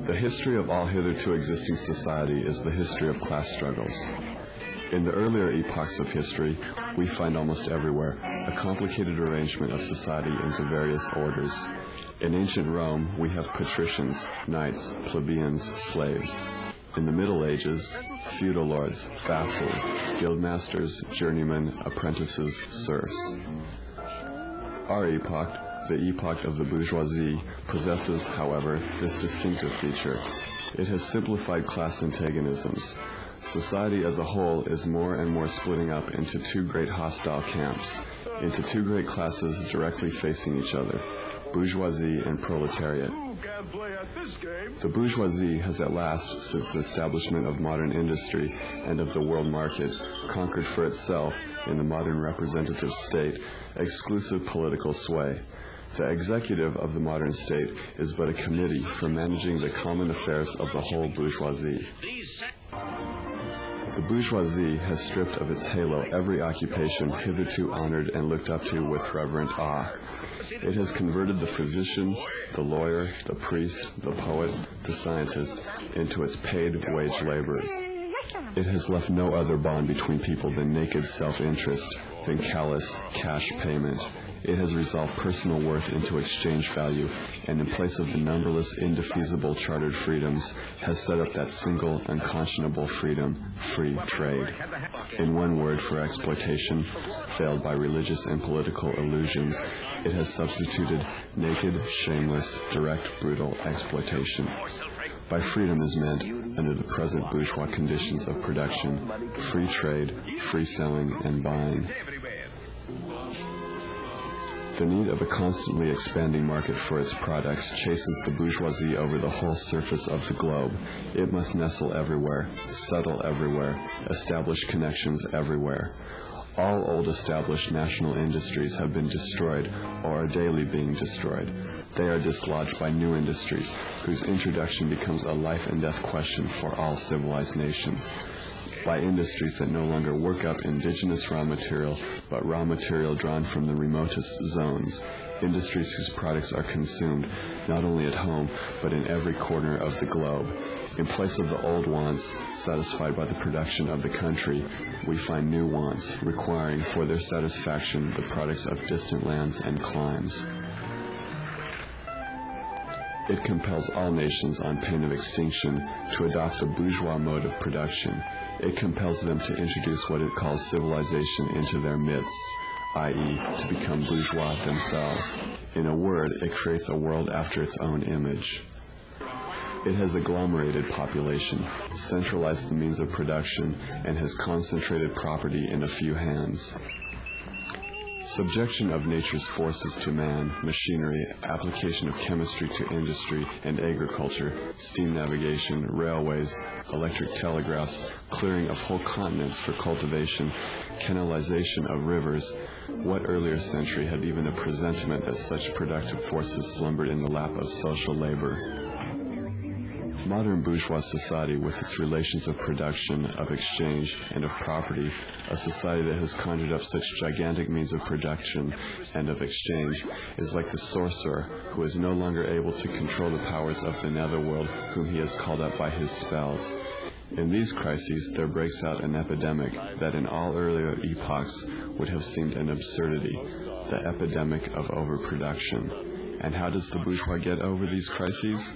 The history of all hitherto existing society is the history of class struggles. In the earlier epochs of history, we find almost everywhere a complicated arrangement of society into various orders. In ancient Rome, we have patricians, knights, plebeians, slaves. In the Middle Ages, feudal lords, vassals, guildmasters, journeymen, apprentices, serfs. Our epoch, the epoch of the bourgeoisie, possesses, however, this distinctive feature. It has simplified class antagonisms. Society as a whole is more and more splitting up into two great hostile camps, into two great classes directly facing each other, bourgeoisie and proletariat. The bourgeoisie has at last, since the establishment of modern industry and of the world market, conquered for itself, in the modern representative state, exclusive political sway. The executive of the modern state is but a committee for managing the common affairs of the whole bourgeoisie. The bourgeoisie has stripped of its halo every occupation hitherto honored and looked up to with reverent awe. It has converted the physician, the lawyer, the priest, the poet, the scientist into its paid wage labor. It has left no other bond between people than naked self-interest, than callous cash payment. It has resolved personal worth into exchange value, and in place of the numberless, indefeasible chartered freedoms, has set up that single, unconscionable freedom, free trade. In one word for exploitation, veiled by religious and political illusions, it has substituted naked, shameless, direct, brutal exploitation. By freedom is meant, under the present bourgeois conditions of production, free trade, free selling and buying. The need of a constantly expanding market for its products chases the bourgeoisie over the whole surface of the globe. It must nestle everywhere, settle everywhere, establish connections everywhere. All old established national industries have been destroyed or are daily being destroyed. They are dislodged by new industries, whose introduction becomes a life and death question for all civilized nations. By industries that no longer work up indigenous raw material, but raw material drawn from the remotest zones. Industries whose products are consumed not only at home, but in every corner of the globe. In place of the old wants, satisfied by the production of the country, we find new wants, requiring for their satisfaction the products of distant lands and climes. It compels all nations on pain of extinction to adopt the bourgeois mode of production. It compels them to introduce what it calls civilization into their midst, i.e., to become bourgeois themselves. In a word, it creates a world after its own image. It has agglomerated population, centralized the means of production, and has concentrated property in a few hands. Subjection of nature's forces to man, machinery, application of chemistry to industry and agriculture, steam navigation, railways, electric telegraphs, clearing of whole continents for cultivation, canalization of rivers. What earlier century had even a presentiment that such productive forces slumbered in the lap of social labor? Modern bourgeois society, with its relations of production, of exchange, and of property, a society that has conjured up such gigantic means of production and of exchange, is like the sorcerer who is no longer able to control the powers of the netherworld whom he has called up by his spells. In these crises there breaks out an epidemic that in all earlier epochs would have seemed an absurdity, the epidemic of overproduction. And how does the bourgeois get over these crises?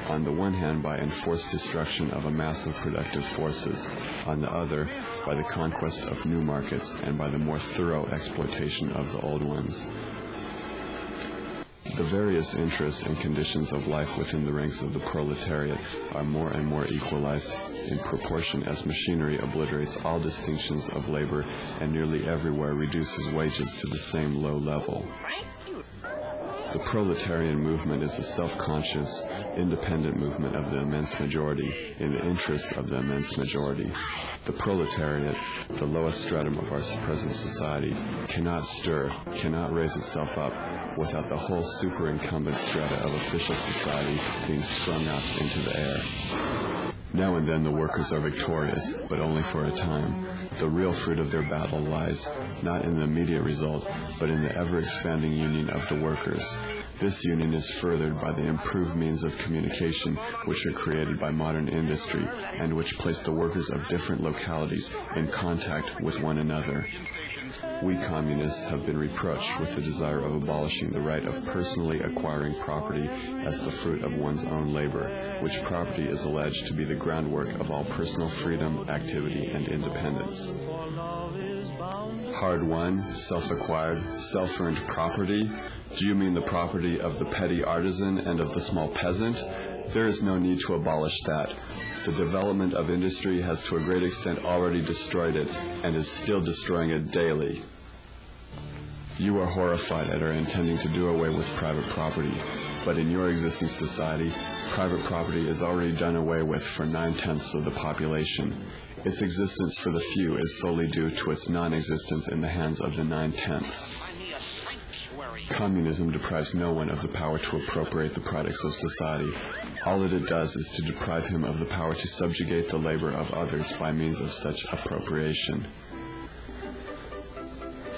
On the one hand, by enforced destruction of a mass of productive forces, on the other, by the conquest of new markets and by the more thorough exploitation of the old ones. The various interests and conditions of life within the ranks of the proletariat are more and more equalized in proportion as machinery obliterates all distinctions of labor and nearly everywhere reduces wages to the same low level. The proletarian movement is a self-conscious, independent movement of the immense majority in the interests of the immense majority. The proletariat, the lowest stratum of our present society, cannot stir, cannot raise itself up without the whole superincumbent strata of official society being sprung up into the air. Now and then the workers are victorious, but only for a time. The real fruit of their battle lies not in the immediate result, but in the ever-expanding union of the workers. This union is furthered by the improved means of communication which are created by modern industry and which place the workers of different localities in contact with one another. We communists have been reproached with the desire of abolishing the right of personally acquiring property as the fruit of one's own labor, which property is alleged to be the groundwork of all personal freedom, activity, and independence. Hard-won, self-acquired, self-earned property? Do you mean the property of the petty artisan and of the small peasant? There is no need to abolish that. The development of industry has to a great extent already destroyed it and is still destroying it daily. You are horrified at our intending to do away with private property, but in your existing society, private property is already done away with for 9/10 of the population. Its existence for the few is solely due to its non-existence in the hands of the 9/10. Communism deprives no one of the power to appropriate the products of society. All that it does is to deprive him of the power to subjugate the labor of others by means of such appropriation.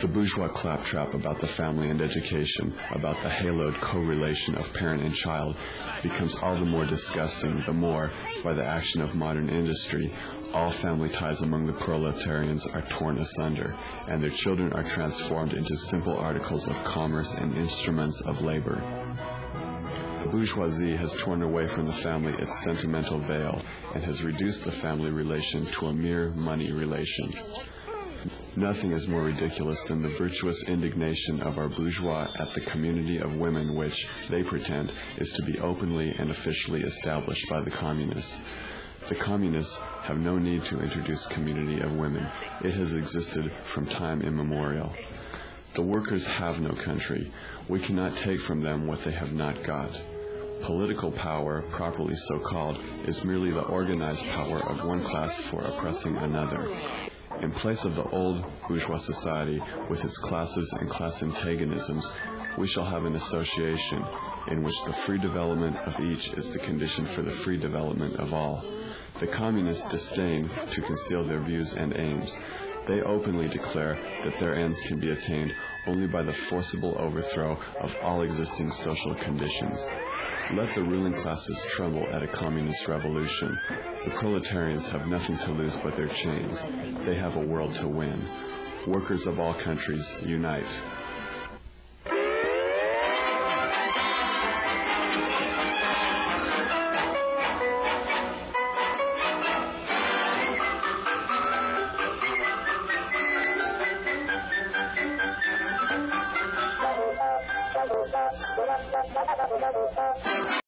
The bourgeois claptrap about the family and education, about the haloed correlation of parent and child, becomes all the more disgusting the more, by the action of modern industry, all family ties among the proletarians are torn asunder, and their children are transformed into simple articles of commerce and instruments of labor. The bourgeoisie has torn away from the family its sentimental veil, and has reduced the family relation to a mere money relation. Nothing is more ridiculous than the virtuous indignation of our bourgeois at the community of women which, they pretend, is to be openly and officially established by the communists. The communists have no need to introduce community of women. It has existed from time immemorial. The workers have no country. We cannot take from them what they have not got. Political power, properly so called, is merely the organized power of one class for oppressing another. In place of the old bourgeois society, with its classes and class antagonisms, we shall have an association in which the free development of each is the condition for the free development of all. The communists disdain to conceal their views and aims. They openly declare that their ends can be attained only by the forcible overthrow of all existing social conditions. Let the ruling classes tremble at a communist revolution. The proletarians have nothing to lose but their chains. They have a world to win. Workers of all countries, unite.